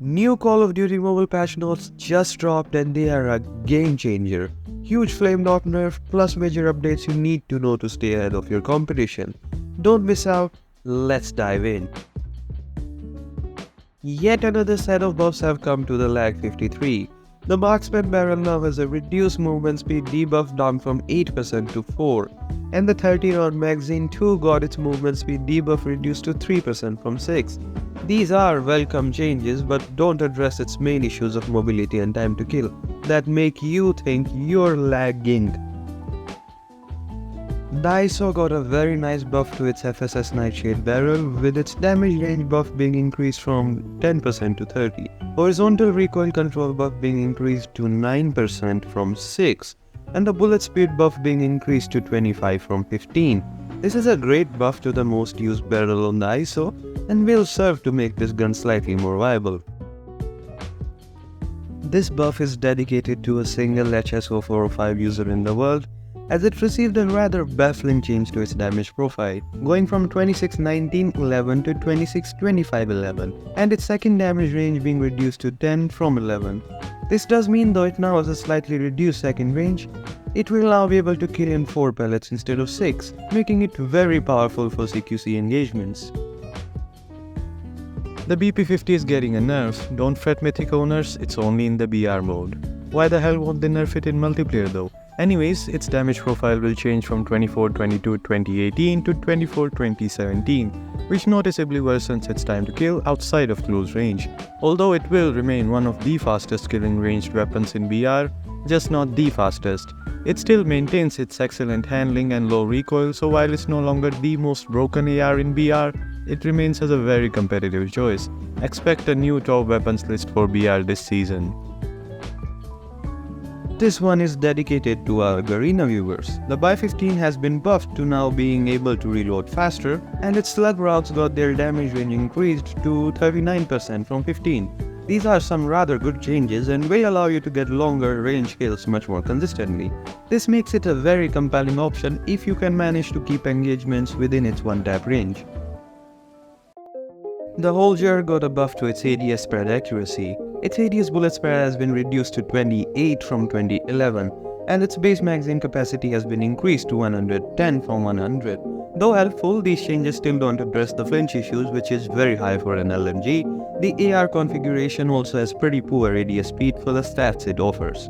New Call of Duty mobile patch notes just dropped and they are a game changer. Huge flame knock nerf plus major updates you need to know to stay ahead of your competition. Don't miss out, let's dive in. Yet another set of buffs have come to the Lag 53. The marksman barrel now has a reduced movement speed debuff down from 8% to 4%, and the 30-round magazine too got its movement speed debuff reduced to 3% from 6%. These are welcome changes but don't address its main issues of mobility and time to kill that make you think you're lagging. The ISO got a very nice buff to its FSS Nightshade barrel, with its damage range buff being increased from 10% to 30%, horizontal recoil control buff being increased to 9% from 6%, and the bullet speed buff being increased to 25% from 15%. This is a great buff to the most used barrel on the ISO and will serve to make this gun slightly more viable. This buff is dedicated to a single HSO405 user in the world, as it received a rather baffling change to its damage profile, going from 26-19-11 to 26-25-11, and its second damage range being reduced to 10 from 11. This does mean, though it now has a slightly reduced second range, it will now be able to kill in 4 pellets instead of 6, making it very powerful for CQC engagements. The BP50 is getting a nerf. Don't fret, Mythic owners, it's only in the BR mode. Why the hell won't they nerf it in multiplayer though? Anyways, its damage profile will change from 24-22-2018 to 24-20-17, which noticeably worsens its time to kill outside of close range. Although it will remain one of the fastest killing ranged weapons in BR, just not the fastest. It still maintains its excellent handling and low recoil, so while it's no longer the most broken AR in BR, it remains as a very competitive choice. Expect a new top weapons list for BR this season. This one is dedicated to our Garena viewers. The BY-15 has been buffed to now being able to reload faster, and its slug routes got their damage range increased to 39% from 15%. These are some rather good changes and will allow you to get longer range kills much more consistently. This makes it a very compelling option if you can manage to keep engagements within its one-tap range. The Holger got a buff to its ADS spread accuracy. Its ADS bullet spread has been reduced to 28 from 2011, and its base magazine capacity has been increased to 110 from 100. Though helpful, these changes still don't address the flinch issues, which is very high for an LMG. The AR configuration also has pretty poor ADS speed for the stats it offers.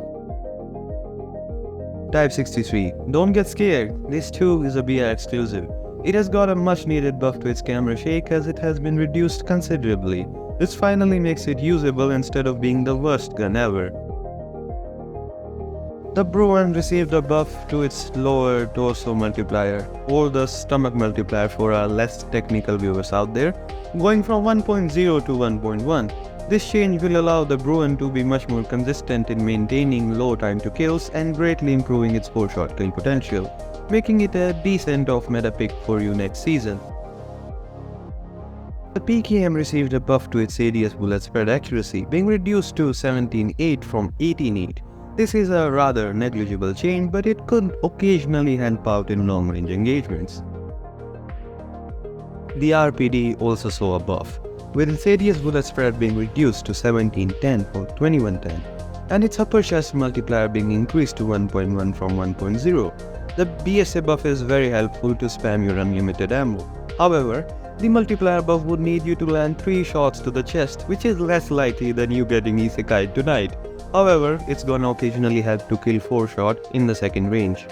Type 63. Don't get scared, this too is a BR exclusive. It has got a much needed buff to its camera shake as it has been reduced considerably. This finally makes it usable instead of being the worst gun ever. The Bruen received a buff to its lower torso multiplier, or the stomach multiplier for our less technical viewers out there, going from 1.0 to 1.1. This change will allow the Bruen to be much more consistent in maintaining low time to kills and greatly improving its 4-shot kill potential, making it a decent off-meta pick for you next season. The PKM received a buff to its ADS bullet spread accuracy, being reduced to 17.8 from 18.8. This is a rather negligible change, but it could occasionally help out in long-range engagements. The RPD also saw a buff, with its ADS bullet spread being reduced to 17.10 from 21.10, and its upper chest multiplier being increased to 1.1 from 1.0. The BSA buff is very helpful to spam your unlimited ammo. However, the multiplier buff would need you to land 3 shots to the chest, which is less likely than you getting isekai tonight. However, it's gonna occasionally help to kill 4 shots in the second range.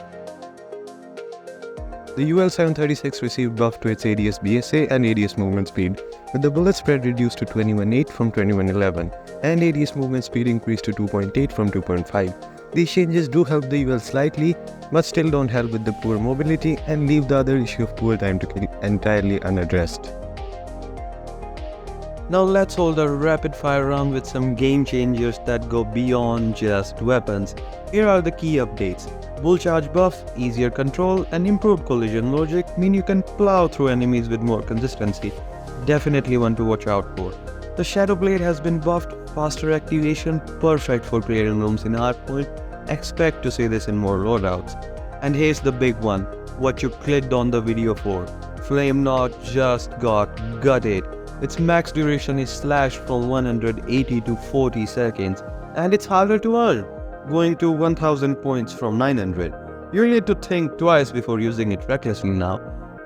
The UL-736 received buff to its ADS BSA and ADS movement speed, with the bullet spread reduced to 21.8 from 21.11, and ADS movement speed increased to 2.8 from 2.5. These changes do help the UL slightly, but still don't help with the poor mobility and leave the other issue of poor time to kill entirely unaddressed. Now let's hold a rapid fire round with some game changers that go beyond just weapons. Here are the key updates. Bull charge buff, easier control, and improved collision logic mean you can plow through enemies with more consistency. Definitely one to watch out for. The Shadow Blade has been buffed, faster activation, perfect for player rooms in hardpoint. Expect to see this in more loadouts. And here's the big one, what you clicked on the video for. Flame Knot just got gutted. Its max duration is slashed from 180 to 40 seconds, and it's harder to earn, going to 1000 points from 900. You'll need to think twice before using it recklessly now.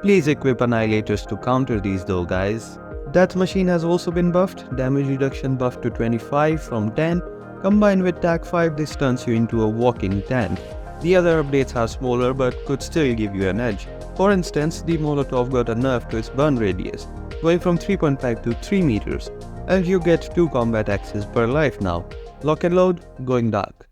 Please equip annihilators to counter these though, guys. Death Machine has also been buffed, damage reduction buffed to 25 from 10. Combined with Tag 5, this turns you into a walking tank. The other updates are smaller but could still give you an edge. For instance, the Molotov got a nerf to its burn radius, going from 3.5 to 3 meters, and you get 2 combat axes per life now. Lock and load, going dark.